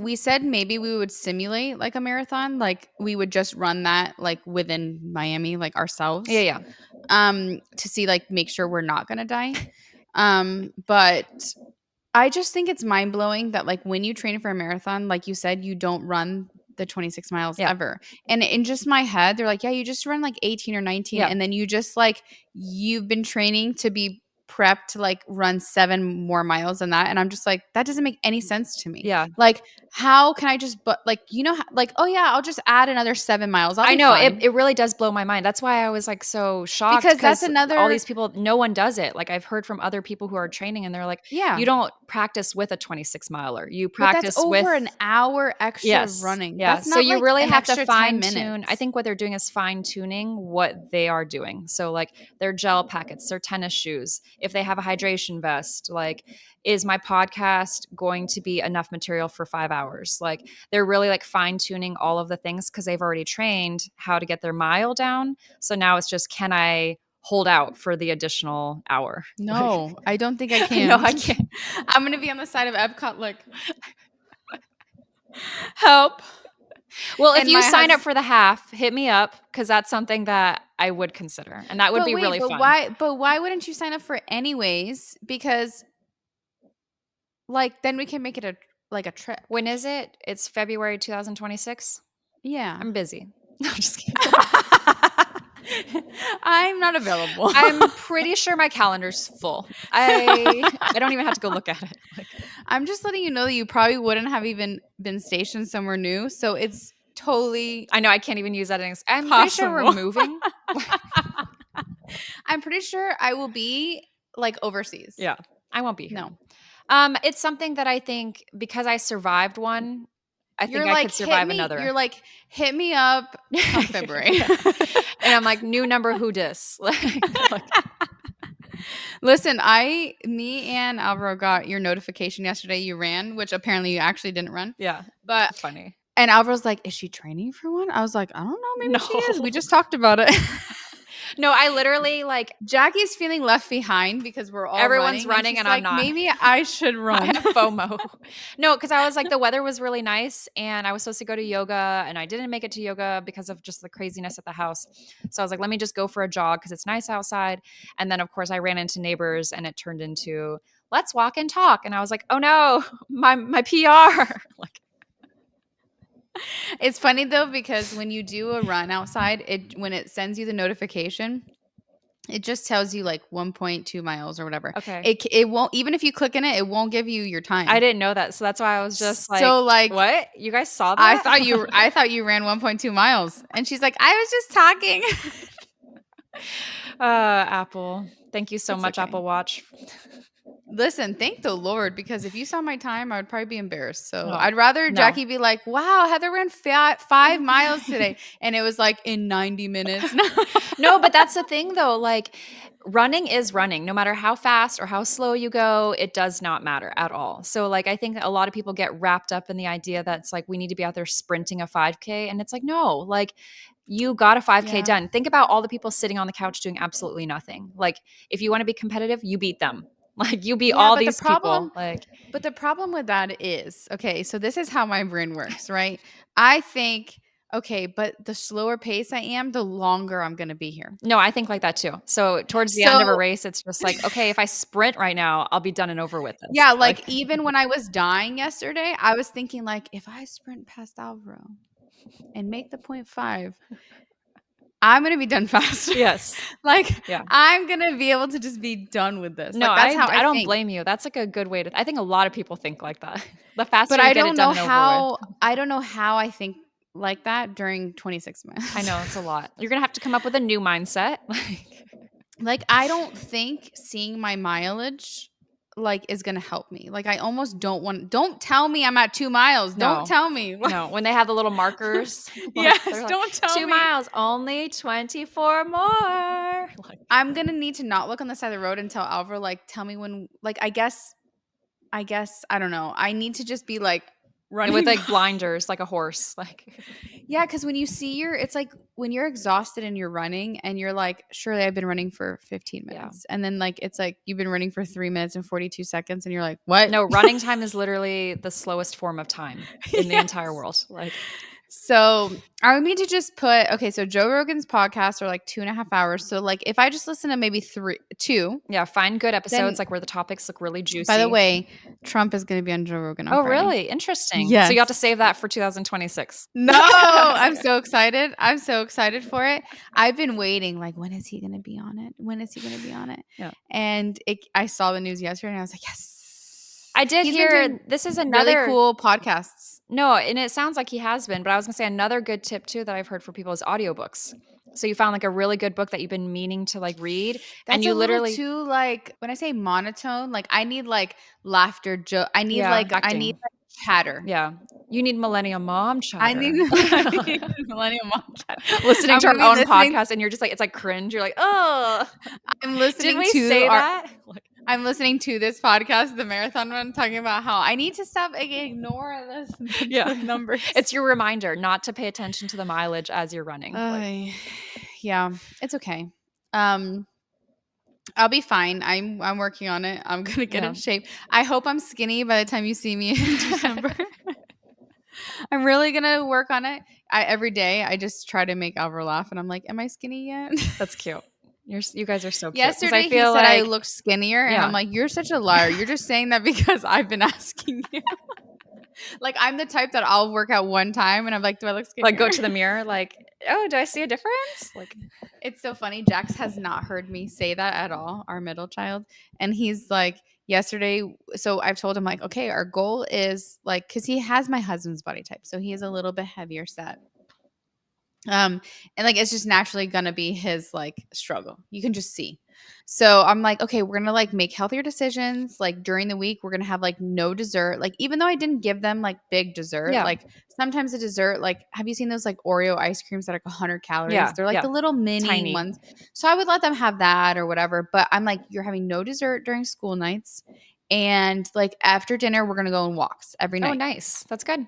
We said maybe we would simulate like a marathon. Like we would just run that like within Miami, like ourselves. Yeah. To see, like, make sure we're not going to die. But I just think it's mind blowing that like when you train for a marathon, like you said, you don't run the 26 miles ever. And in just my head, they're like, yeah, you just run like 18 or 19. And then you just like, you've been training to be prepped to like run 7 more miles than that. And I'm just like, that doesn't make any sense to me. Yeah. Like, how can I just, but like, you know, like, oh yeah, I'll just add another 7 miles. I know it really does blow my mind. That's why I was like so shocked because that's another, all these people, no one does it. Like I've heard from other people who are training and they're like, you don't practice with a 26 miler. You practice that's with over an hour extra of running. Yeah. That's so not you like really an have to extra fine 10 tune. minutes. I think what they're doing is fine tuning what they are doing. So like their gel packets, their tennis shoes, if they have a hydration vest, like is my podcast going to be enough material for 5 hours? Like they're really like fine tuning all of the things because they've already trained how to get their mile down. So now it's just, can I hold out for the additional hour? No, I don't think I can. No, I can't. I'm going to be on the side of Epcot like, help. Well, if you sign up for the half, hit me up because that's something that I would consider. And that would be really fun. Why wouldn't you sign up for it anyways? Because like then we can make it a trip. When is it? It's February 2026? Yeah. I'm busy. No, I'm just kidding. I'm not available. I'm pretty sure my calendar's full. I don't even have to go look at it. I'm just letting you know that you probably wouldn't have even been stationed somewhere new. So it's totally I know I can't even use that. I'm possible. pretty sure we're moving. I'm pretty sure I will be like overseas. Yeah. I won't be here. No. It's something that I think because I survived one, I think I like, could survive another. You're like, hit me up in February. And I'm like, new number, who dis? Listen, me and Alvaro got your notification yesterday. You ran, which apparently you actually didn't run. Yeah. But it's funny. And Alvaro's like, is she training for one? I was like, I don't know. Maybe she is. We just talked about it. No, I literally like Jackie's feeling left behind because we're all everyone's running she's and I'm like, not. maybe I should I run. have FOMO. No, because I was like, the weather was really nice and I was supposed to go to yoga and I didn't make it to yoga because of just the craziness at the house. So I was like, let me just go for a jog because it's nice outside. And then, of course, I ran into neighbors and it turned into, let's walk and talk. And I was like, oh no, my PR. Like, It's funny though, because when you do a run outside, when it sends you the notification, it just tells you like 1.2 miles or whatever. okay. It won't, even if you click in it, it won't give you your time. I didn't know that. So that's why I was just like, So like, what? You guys saw I that? thought you ran 1.2 miles. And she's like, I was just talking. Apple. Thank you so It's much, okay. Apple Watch. Listen, thank the Lord, because if you saw my time, I would probably be embarrassed. So No. I'd rather No. Jackie be like, wow, Heather ran 5 miles today. And it was like in 90 minutes. No, but that's the thing though. Like, running is running. No matter how fast or how slow you go, it does not matter at all. So, like, I think a lot of people get wrapped up in the idea that it's like we need to be out there sprinting a 5K. And it's like, no, like, you got a 5K Yeah. done. Think about all the people sitting on the couch doing absolutely nothing. Like, if you want to be competitive, you beat them. Like, you beat Yeah, all but these people. Like, But the problem with that is, okay, so this is how my brain works, right? I think, okay, but the slower pace I am, the longer I'm going to be here. no, I think like that too. So, towards the end of a So, race, it's just like, okay, if I sprint right now, I'll be done and over with this. yeah, like even when I was dying yesterday, I was thinking like, if I sprint past Alvaro and make the 0.5, I'm going to be done fast. yes. Like, Yeah. I'm going to be able to just be done with this. No, Like, that's how I don't think. blame you. That's like a good way to I think a lot of people think like that. The faster But you I get it don't done know and over with. I don't know how I think like that during 26 miles. I know it's a lot. You're gonna have to come up with a new mindset. Like, I don't think seeing my mileage like is gonna help me. Like, I almost don't tell me I'm at 2 miles. No. Don't tell me. No, when they have the little markers, like, Yes, they're like, don't tell 2 me. miles, only 24 more. Like, I'm gonna need to not look on the side of the road and tell Alvaro, like, tell me when, like, I guess I don't know. I need to just be like running with like blinders, like a horse. Like, Yeah, because when you see it's like when you're exhausted and you're running and you're like, surely I've been running for 15 Yeah. minutes. And then like it's like you've been running for 3 minutes and 42 seconds and you're like, what? no, running time is literally the slowest form of time in the entire Yes. world. Like, So I would need to just put, okay, so Joe Rogan's podcasts are like 2.5 hours. So like if I just listen to maybe 2, yeah, find good episodes Then- like where the topics look really juicy. by the way, Trump is going to be on Joe Rogan on Oh, Friday. really? Interesting. Yes. So you have to save that for 2026. No, I'm so excited. I'm so excited for it. I've been waiting, like, when is he going to be on it? When is he going to be on it? Yeah. And I saw the news yesterday and I was like, yes. I did He's been hear doing this is really another cool podcasts. No, and it sounds like he has been, but I was gonna say another good tip too that I've heard for people is audiobooks. So you found like a really good book that you've been meaning to like read, That's and you a little literally too, like, when I say monotone, like, I need, like, laughter, joke. I need, Yeah, I need, acting. like, chatter. Yeah, you need millennial mom chatter. I need millennial mom chatter. Listening to our I'm gonna own be listening- podcast, and you're just like it's like cringe. You're like, oh, I'm listening did we to say our- that? Like, I'm listening to this podcast, the marathon one, talking about how I need to stop ignore this Yeah. numbers. it's your reminder not to pay attention to the mileage as you're running. Like, Yeah, it's okay. I'll be fine. I'm working on it. I'm gonna get Yeah. in shape. I hope I'm skinny by the time you see me in December. I'm really gonna work on it. Every day I just try to make Alvaro laugh, and I'm like, "Am I skinny yet?" that's cute. You guys are so cute. 'Cause Yesterday I he feel said I like looked skinnier, and Yeah. I'm like, "You're such a liar. You're just saying that because I've been asking you." Like, I'm the type that I'll work out one time, and I'm like, "Do I look skinnier?" like go to the mirror, like, oh, do I see a difference? Like, It's so funny. Jax has not heard me say that at all, our middle child. And he's like, yesterday, so I've told him, like, okay, our goal is like, because he has my husband's body type. So he is a little bit heavier set. And like it's just naturally gonna be his like struggle. You can just see. So I'm like, okay, we're gonna like make healthier decisions. Like during the week, we're gonna have like no dessert. Like even though I didn't give them like big dessert, Yeah. like sometimes a dessert, like have you seen those like Oreo ice creams that are like 100 calories? Yeah, They're like yeah. the little mini Tiny. ones. So I would let them have that or whatever. But I'm like, you're having no dessert during school nights. And like after dinner, we're gonna go on walks every night. oh, nice. That's good.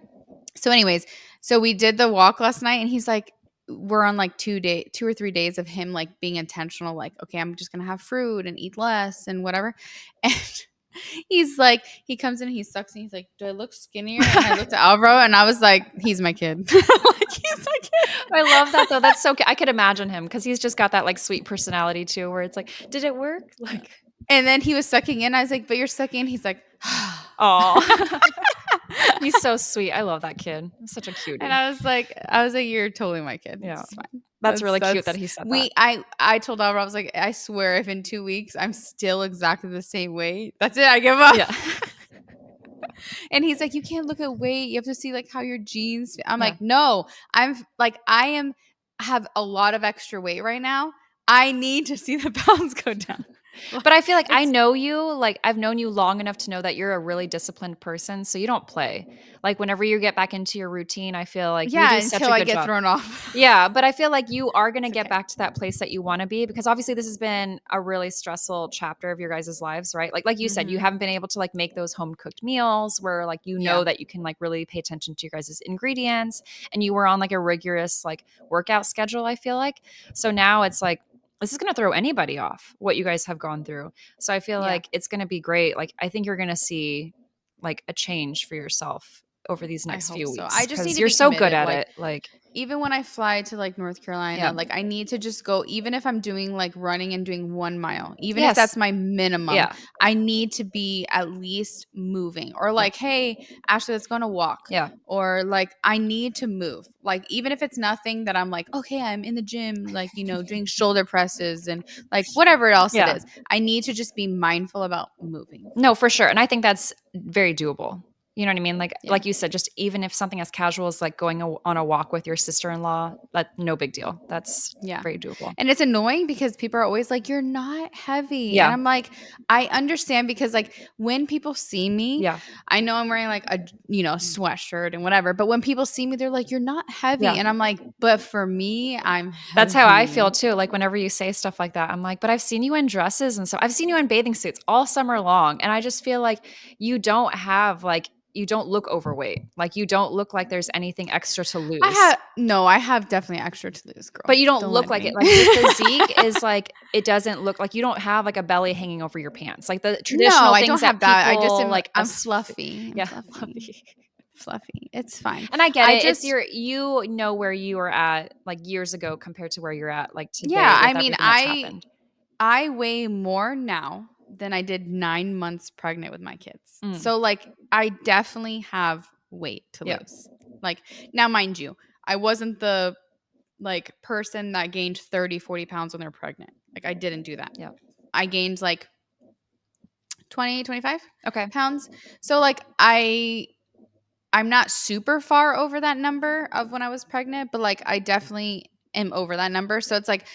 So, anyways, so we did the walk last night, and he's like, we're on like 2 or 3 days of him like being intentional, like, okay, I'm just gonna have fruit and eat less and whatever. And he's like, he comes in, he sucks, and he's like, do I look skinnier? And I looked at Alvaro, and I was like, he's my kid. Like, he's my kid. I love that though. That's so. I could imagine him because he's just got that like sweet personality too, where it's like, did it work? Like, And then he was sucking in. I was like, but you're sucking in. He's like, oh, he's so sweet. I love that kid. He's such a cutie. and I was like, you're totally my kid. Yeah. It's fine. That's really cute that he said that. I told Alvaro, I was like, I swear, if in 2 weeks I'm still exactly the same weight, that's it. I give up. Yeah. And he's like, you can't look at weight. You have to see like how your genes. I'm Yeah. like, no, I'm like, have a lot of extra weight right now. I need to see the pounds go down. But I feel like I know you, like I've known you long enough to know that you're a really disciplined person, so you don't play. Like whenever you get back into your routine, I feel like you do such a until I good get job. thrown off. Yeah, but I feel like you are going to get okay. back to that place that you want to be because obviously this has been a really stressful chapter of your guys' lives, right? Like you said, you haven't been able to like make those home cooked meals where like you know that you can like really pay attention to your guys' ingredients, and you were on like a rigorous like workout schedule, I feel like. So now it's like this is going to throw anybody off what you guys have gone through. So I feel like it's going to be great. Like I think you're going to see like a change for yourself over these next few weeks. I just need to you're be so good committed, at like, it. Like even when I fly to like North Carolina, like I need to just go, even if I'm doing like running and doing 1 mile, even if that's my minimum, I need to be at least moving, or like, hey, Ashley, let's go on a walk. Yeah. Or like, I need to move. Like, even if it's nothing that I'm like, okay, I'm in the gym, like, you know, doing shoulder presses and like whatever else it is. I need to just be mindful about moving. No, for sure. And I think that's very doable. You know what I mean? Like you said, just even if something as casual as like going on a walk with your sister-in-law, that no big deal. That's very doable. And it's annoying because people are always like, you're not heavy. Yeah. And I'm like, I understand, because like when people see me, I know I'm wearing like a, you know, sweatshirt and whatever, but when people see me, they're like, you're not heavy. And I'm like, but for me, I'm heavy. That's how I feel too. Like whenever you say stuff like that, I'm like, but I've seen you in dresses and so I've seen you in bathing suits all summer long. And I just feel like you don't have like, you don't look overweight. Like you don't look like there's anything extra to lose. I have definitely extra to lose, girl. But you don't look like it. Like your physique is like, it doesn't look like, you don't have like a belly hanging over your pants. Like the traditional things I don't have that. I just am like, I'm fluffy. Fluffy. It's fine. And I get it. It's you know where you were at like years ago compared to where you're at like today. Yeah, I mean, I weigh more now than I did 9 months pregnant with my kids. So like I definitely have weight to lose. Like now, mind you, I wasn't the like person that gained 30, 40 pounds when they're pregnant. Like I didn't do that. Yeah. I gained like 20, 25 pounds. So like I'm not super far over that number of when I was pregnant, but like I definitely am over that number. So it's like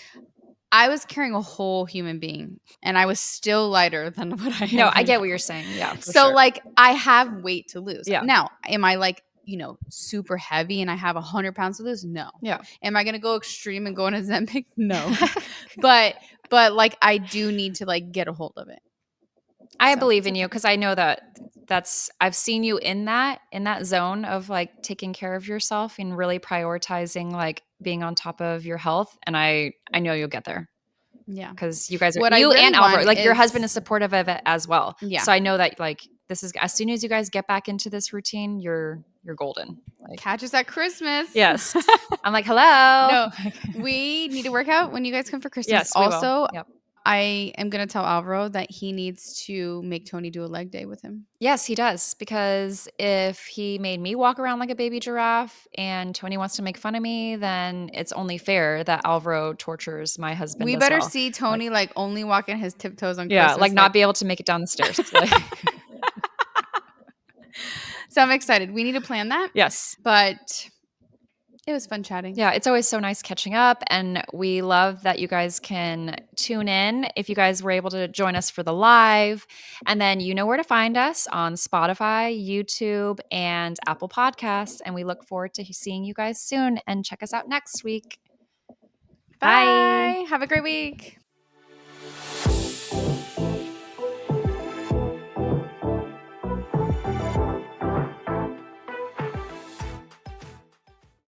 I was carrying a whole human being and I was still lighter than what I am. No, I get what you're saying. Yeah. So like I have weight to lose. Yeah. Now, am I like, you know, super heavy and I have 100 pounds to lose? No. Yeah. Am I going to go extreme and go on a Ozempic? No. but like I do need to like get a hold of it. I believe in you because I know I've seen you in that zone of like taking care of yourself and really prioritizing like being on top of your health. And I know you'll get there. Yeah. Because you guys are, and Alvaro, like your husband is supportive of it as well. Yeah. So I know that like this is, as soon as you guys get back into this routine, you're golden. Like, catch us at Christmas. Yes. I'm like, hello. No, we need to work out when you guys come for Christmas. Yes, also, I am going to tell Alvaro that he needs to make Tony do a leg day with him. Yes, he does. Because if he made me walk around like a baby giraffe and Tony wants to make fun of me, then it's only fair that Alvaro tortures my husband. We better see Tony like only walking his tiptoes on Christmas. Yeah, like not be able to make it down the stairs. Like. So I'm excited. We need to plan that. Yes. But it was fun chatting. Yeah, it's always so nice catching up. And we love that you guys can tune in if you guys were able to join us for the live. And then you know where to find us on Spotify, YouTube, and Apple Podcasts. And we look forward to seeing you guys soon. And check us out next week. Bye. Have a great week.